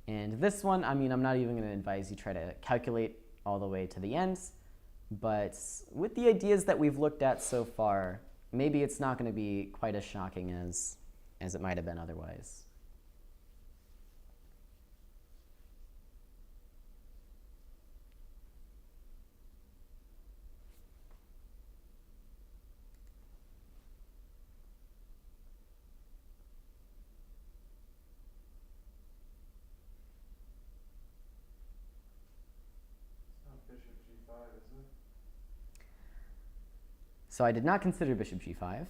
And this one, I'm not even going to advise you try to calculate all the way to the ends. But with the ideas that we've looked at so far, maybe it's not going to be quite as shocking as it might have been otherwise. Bishop g5, is it? So I did not consider bishop g5.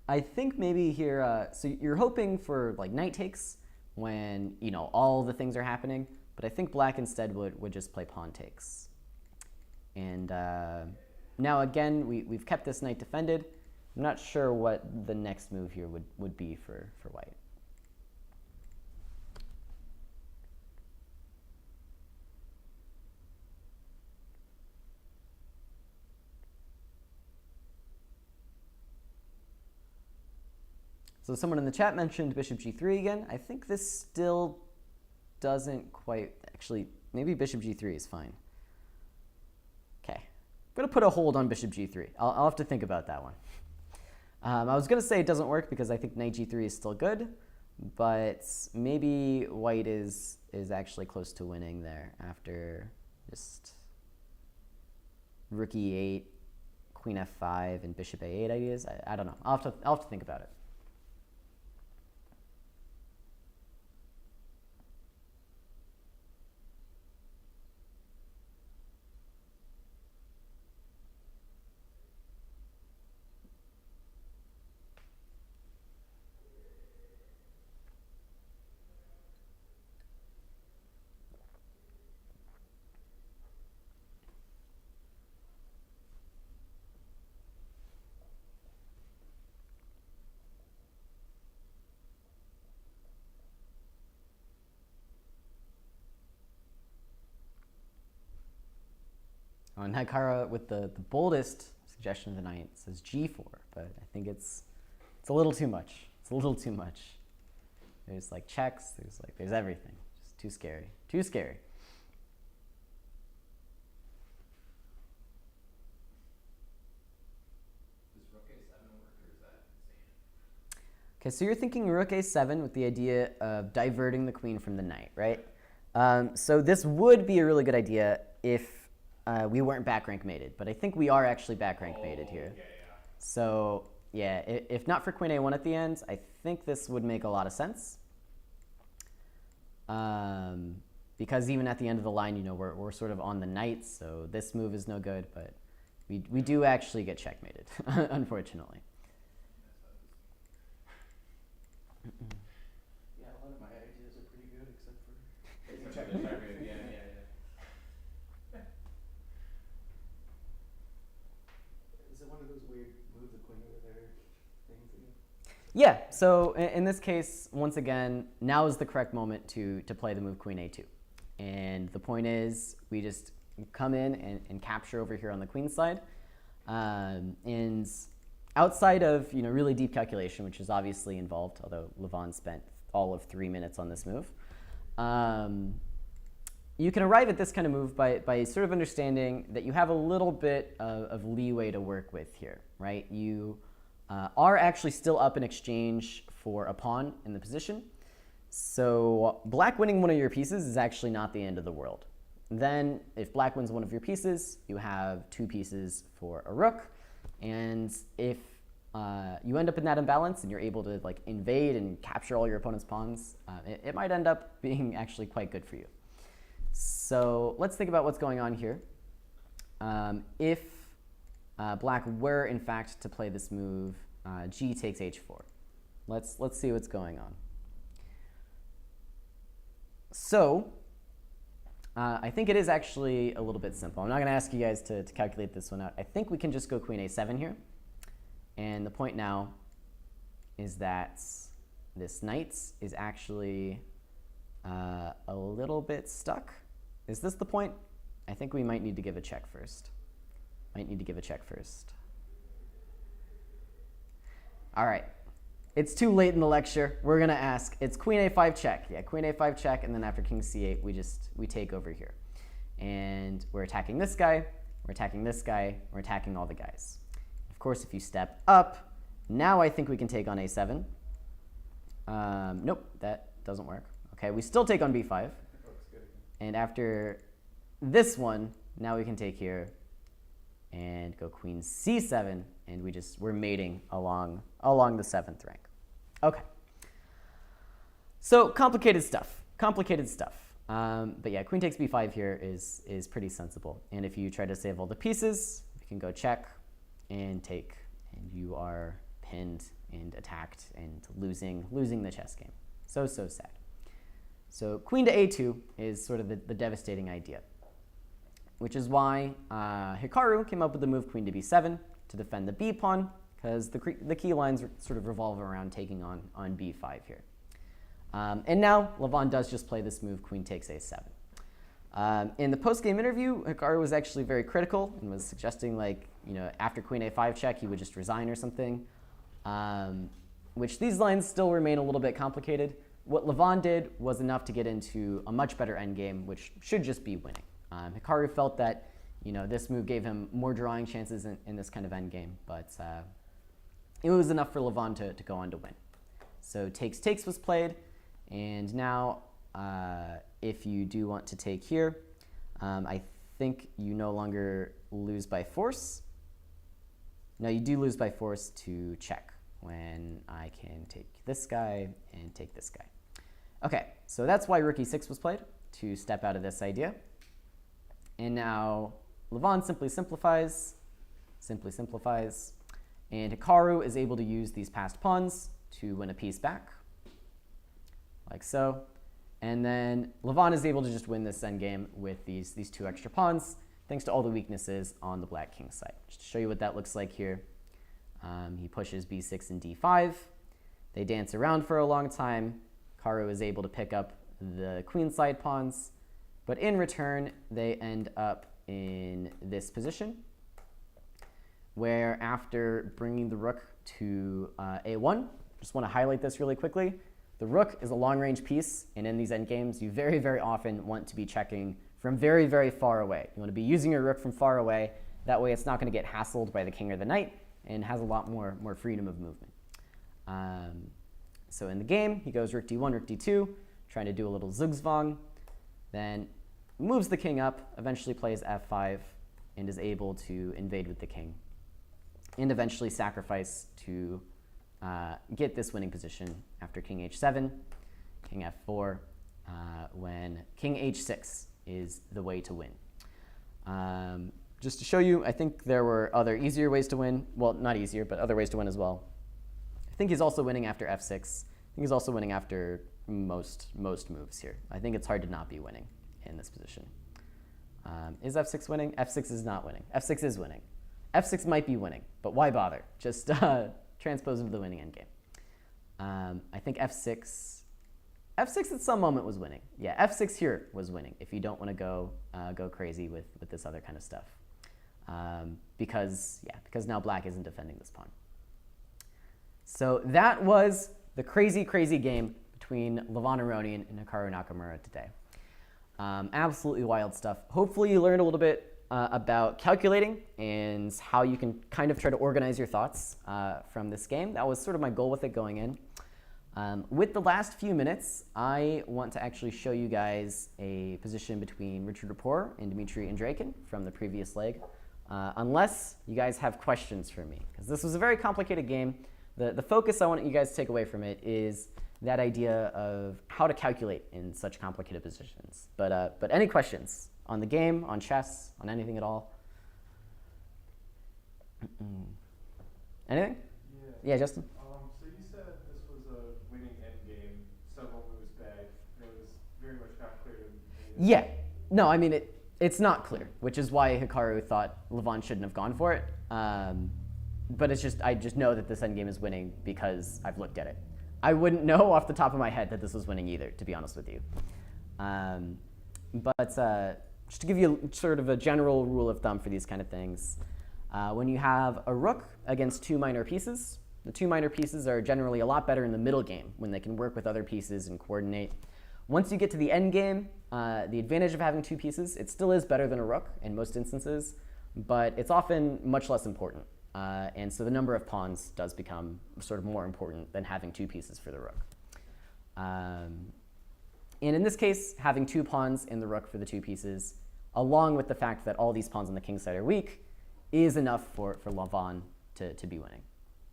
I think maybe here, so you're hoping for like knight takes when all the things are happening, but I think black instead would just play pawn takes. And now again, we've kept this knight defended. I'm not sure what the next move here would be for white. So someone in the chat mentioned bishop g3 again. I think this still doesn't quite, actually, maybe bishop g3 is fine. Okay, I'm going to put a hold on bishop g3. I'll have to think about that one. I was going to say it doesn't work because I think knight g3 is still good, but maybe white is actually close to winning there after just rook e8, queen f5, and bishop a8 ideas. I don't know. I'll have to think about it. On Hikaru with the boldest suggestion of the night says g4, but I think it's a little too much. It's a little too much. There's like checks, there's everything. Just too scary. Too scary. Does rook a7 work, or is that insane? Okay, so you're thinking rook a7 with the idea of diverting the queen from the knight, right? So this would be a really good idea if we weren't back rank mated, but I think we are actually back rank mated here. Yeah. So yeah, if not for queen a1 at the end, I think this would make a lot of sense. Because even at the end of the line, we're sort of on the knight, so this move is no good, but we do actually get checkmated, unfortunately. Yeah, a lot of my ideas are pretty good, except for Except for the checkmate, yeah. Is it one of those weird move the queen over there things again? Yeah, so in this case, once again, now is the correct moment to play the move queen a2. And the point is, we just come in and capture over here on the queen side. And outside of really deep calculation, which is obviously involved, although Levon spent all of 3 minutes on this move, you can arrive at this kind of move by sort of understanding that you have a little bit of leeway to work with here, right? You are actually still up in exchange for a pawn in the position. So black winning one of your pieces is actually not the end of the world. Then if black wins one of your pieces, you have 2 pieces for a rook. And if you end up in that imbalance and you're able to like invade and capture all your opponent's pawns, it might end up being actually quite good for you. So let's think about what's going on here. If black were in fact to play this move, g takes h4. Let's see what's going on. So I think it is actually a little bit simple. I'm not going to ask you guys to calculate this one out. I think we can just go queen a7 here. And the point now is that this knight is actually a little bit stuck. Is this the point? I think we might need to give a check first. All right. It's too late in the lecture. We're going to ask. It's queen a5 check. Yeah, queen a5 check, and then after king c8, we take over here. And we're attacking this guy, we're attacking this guy, we're attacking all the guys. Of course, if you step up, now I think we can take on a7. Nope, that doesn't work. Okay, we still take on b5. And after this one, now we can take here and go queen c7, and we're mating along the 7th rank. Okay. So complicated stuff. But yeah, queen takes b5 here is pretty sensible. And if you try to save all the pieces, you can go check and take, and you are pinned and attacked and losing the chess game. So sad. So queen to a2 is sort of the devastating idea, which is why Hikaru came up with the move queen to b7 to defend the b pawn, because the key lines sort of revolve around taking on b5 here. And now Levon does just play this move, queen takes a7. In the post-game interview, Hikaru was actually very critical and was suggesting, like, after queen a5 check, he would just resign or something, which these lines still remain a little bit complicated. What Levon did was enough to get into a much better endgame, which should just be winning. Hikaru felt that this move gave him more drawing chances in this kind of endgame, but it was enough for Levon to go on to win. So takes was played, and now if you do want to take here, I think you no longer lose by force. No, you do lose by force to check when I can take this guy and take this guy. Okay, so that's why rook e6 was played, to step out of this idea. And now Levon simply simplifies, and Hikaru is able to use these passed pawns to win a piece back, like so. And then Levon is able to just win this endgame with these 2 extra pawns, thanks to all the weaknesses on the black king side. Just to show you what that looks like here, he pushes b6 and d5. They dance around for a long time. Hikaru is able to pick up the queen side pawns, but in return, they end up in this position, where after bringing the rook to a1, just want to highlight this really quickly. The rook is a long-range piece, and in these endgames, you very, very often want to be checking from very, very far away. You want to be using your rook from far away. That way, it's not going to get hassled by the king or the knight, and has a lot more freedom of movement. So in the game, he goes rook d1, rook d2, trying to do a little zugzwang, then moves the king up, eventually plays f5, and is able to invade with the king, and eventually sacrifice to get this winning position after king h7, king f4, when king h6 is the way to win. Just to show you, I think there were other easier ways to win. Well, not easier, but other ways to win as well. I think he's also winning after f6. I think he's also winning after most moves here. I think it's hard to not be winning in this position. Is f6 winning? f6 is not winning. f6 is winning. f6 might be winning, but why bother? Just transpose into the winning endgame. I think f6 at some moment was winning. Yeah, f6 here was winning if you don't want to go crazy with this other kind of stuff. Because now black isn't defending this pawn. So that was the crazy game between Levon Aronian and Hikaru Nakamura today. Absolutely wild stuff. Hopefully you learned a little bit about calculating and how you can kind of try to organize your thoughts from this game. That was sort of my goal with it going in. With the last few minutes, I want to actually show you guys a position between Richard Rapport and Dmitry Andreikin from the previous leg, unless you guys have questions for me, because this was a very complicated game. The focus I want you guys to take away from it is that idea of how to calculate in such complicated positions. But any questions on the game, on chess, on anything at all? Anything? Yeah, Justin? So you said this was a winning endgame several moves back. It was very much not clear to me. Yeah. No, I mean, it's not clear, which is why Hikaru thought Levon shouldn't have gone for it. But I just know that this endgame is winning because I've looked at it. I wouldn't know off the top of my head that this was winning either, to be honest with you. Just to give you sort of a general rule of thumb for these kind of things, when you have a rook against two minor pieces, the two minor pieces are generally a lot better in the middle game when they can work with other pieces and coordinate. Once you get to the end game, the advantage of having two pieces, it still is better than a rook in most instances, but it's often much less important. And so the number of pawns does become sort of more important than having two pieces for the rook. And in this case, having two pawns in the rook for the two pieces, along with the fact that all these pawns on the king side are weak, is enough for Levon to be winning.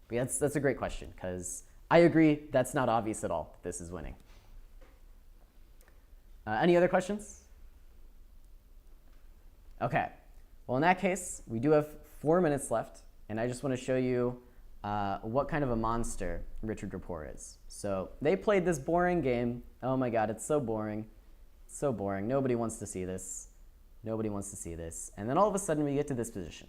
But yeah, that's a great question, because I agree that's not obvious at all that this is winning. Any other questions? Okay. Well, in that case, we do have 4 minutes left, and I just want to show you what kind of a monster Richard Rapport is. So they played this boring game. Oh my god, it's so boring. It's so boring. Nobody wants to see this. Nobody wants to see this. And then all of a sudden we get to this position.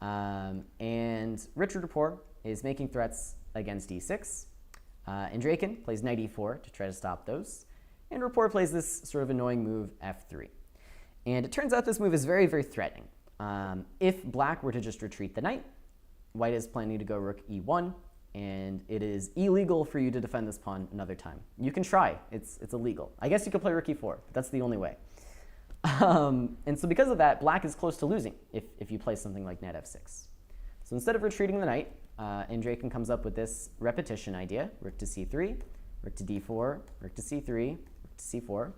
And Richard Rapport is making threats against e6. Andreikin plays knight e4 to try to stop those. And Rapport plays this sort of annoying move, f3. And it turns out this move is very, very threatening. If black were to just retreat the knight, white is planning to go rook e1, and it is illegal for you to defend this pawn another time. You can try. It's illegal. I guess you could play rook e4, but that's the only way. And so because of that, black is close to losing if you play something like knight f6. So instead of retreating the knight, Andreikin comes up with this repetition idea: rook to c3, rook to d4, rook to c3, rook to c4.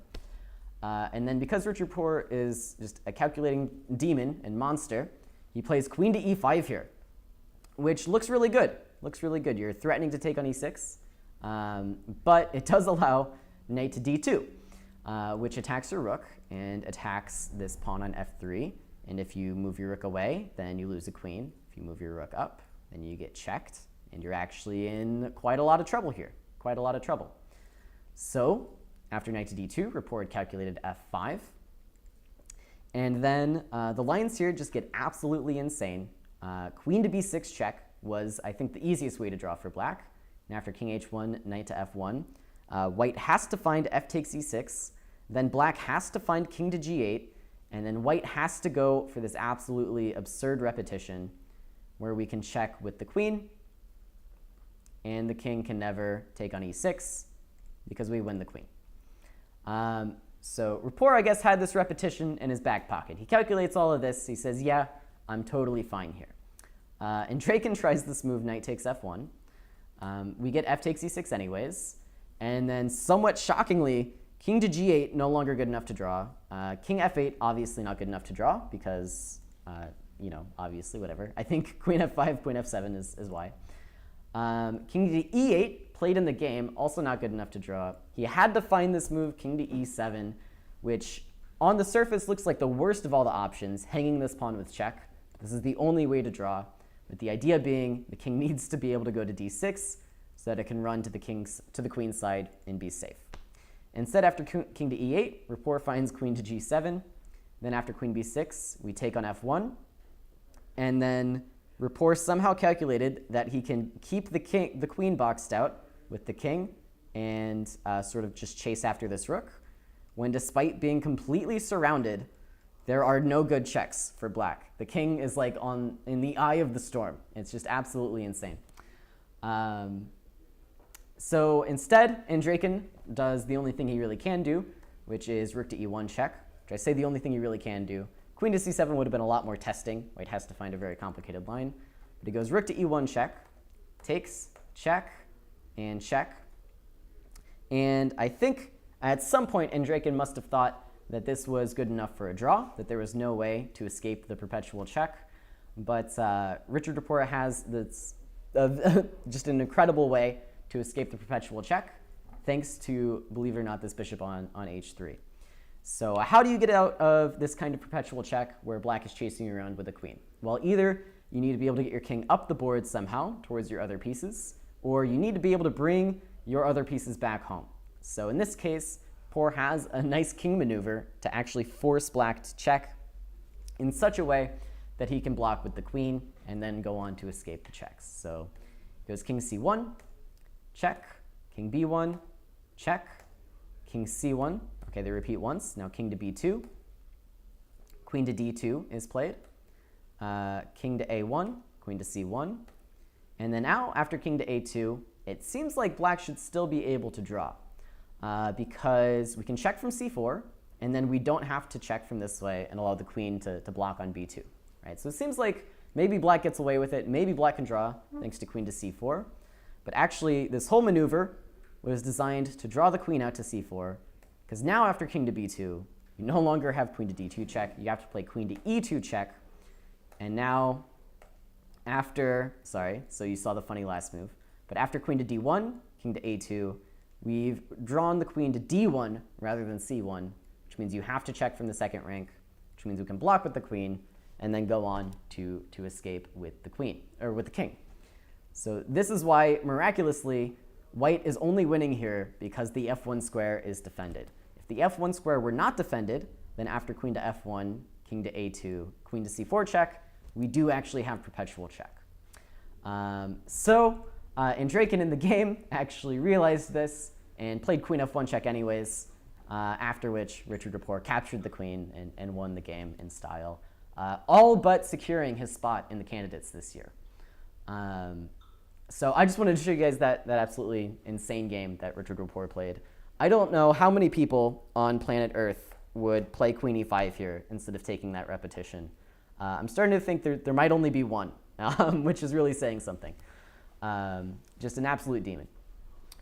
And then because Richard Rapport is just a calculating demon and monster, he plays queen to e5 here, which looks really good. Looks really good. You're threatening to take on e6, but it does allow knight to d2, which attacks your rook and attacks this pawn on f3. And if you move your rook away, then you lose a queen. If you move your rook up, then you get checked, and you're actually in quite a lot of trouble here. Quite a lot of trouble. So after knight to d2, Rapport had calculated f5. And then the lines here just get absolutely insane. Queen to b6 check was, I think, the easiest way to draw for black. And after king h1, knight to f1, white has to find f takes e6. Then black has to find king to g8. And then white has to go for this absolutely absurd repetition where we can check with the queen. And the king can never take on e6 because we win the queen. So Rapport, I guess, had this repetition in his back pocket. He calculates all of this. He says, yeah, I'm totally fine here. Andreikin tries this move, knight takes f1. We get f takes e6 anyways. And then somewhat shockingly, king to g8, no longer good enough to draw. King f8, obviously not good enough to draw because, obviously, whatever. I think queen f5, queen f7 is why. King to e8, played in the game, also not good enough to draw. He had to find this move, king to e7, which on the surface looks like the worst of all the options, hanging this pawn with check. This is the only way to draw, with the idea being the king needs to be able to go to d6 so that it can run to the queen's side and be safe. Instead, after king to e8, Rapport finds queen to g7. Then after queen b6, we take on f1. And then Rapport somehow calculated that he can keep the queen boxed out with the king and sort of just chase after this rook, when despite being completely surrounded, there are no good checks for black. The king is like in the eye of the storm. It's just absolutely insane. So instead, Andreikin does the only thing he really can do, which is rook to e1 check, which I say the only thing he really can do Queen to c7 would have been a lot more testing. White has to find a very complicated line. But he goes rook to e1 check, takes, check, and check. And I think at some point Andreikin must have thought that this was good enough for a draw, that there was no way to escape the perpetual check. But Richard Rapport has this, just an incredible way to escape the perpetual check, thanks to, believe it or not, this bishop on h3. So how do you get out of this kind of perpetual check where black is chasing you around with a queen? Well, either you need to be able to get your king up the board somehow towards your other pieces, or you need to be able to bring your other pieces back home. So in this case, Rapport has a nice king maneuver to actually force black to check in such a way that he can block with the queen and then go on to escape the checks. So it goes king c1, check, king b1, check, king c1. Okay, they repeat once. Now king to b2, queen to d2 is played, king to a1, queen to c1. And then now, after king to a2, it seems like black should still be able to draw because we can check from c4, and then we don't have to check from this way and allow the queen to block on b2. Right? So it seems like maybe black gets away with it. Maybe black can draw thanks to queen to c4. But actually, this whole maneuver was designed to draw the queen out to c4, because now after king to b2, you no longer have queen to d2 check. You have to play queen to e2 check. And now after, sorry, so you saw the funny last move. But after queen to d1, king to a2, we've drawn the queen to d1 rather than c1, which means you have to check from the second rank, which means we can block with the queen and then go on to escape with the queen, or with the king. So this is why, miraculously, white is only winning here because the f1 square is defended. If the f1 square were not defended, then after queen to f1, king to a2, queen to c4 check, we do actually have perpetual check. Andreikin in the game actually realized this and played queen f1 check anyways, after which Richard Rapport captured the queen and won the game in style, all but securing his spot in the candidates this year. So I just wanted to show you guys that absolutely insane game that Richard Rapport played. I don't know how many people on planet Earth would play queen e5 here instead of taking that repetition. I'm starting to think there might only be one, which is really saying something. Just an absolute demon.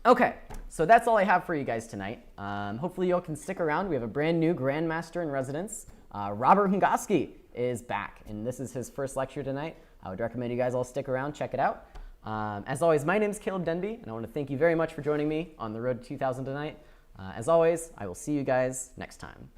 Okay, so that's all I have for you guys tonight. Hopefully you all can stick around. We have a brand new Grandmaster in residence. Robert Janowski is back, and this is his first lecture tonight. I would recommend you guys all stick around, check it out. As always, my name is Caleb Denby, and I want to thank you very much for joining me on the road to 2000 tonight. As always, I will see you guys next time.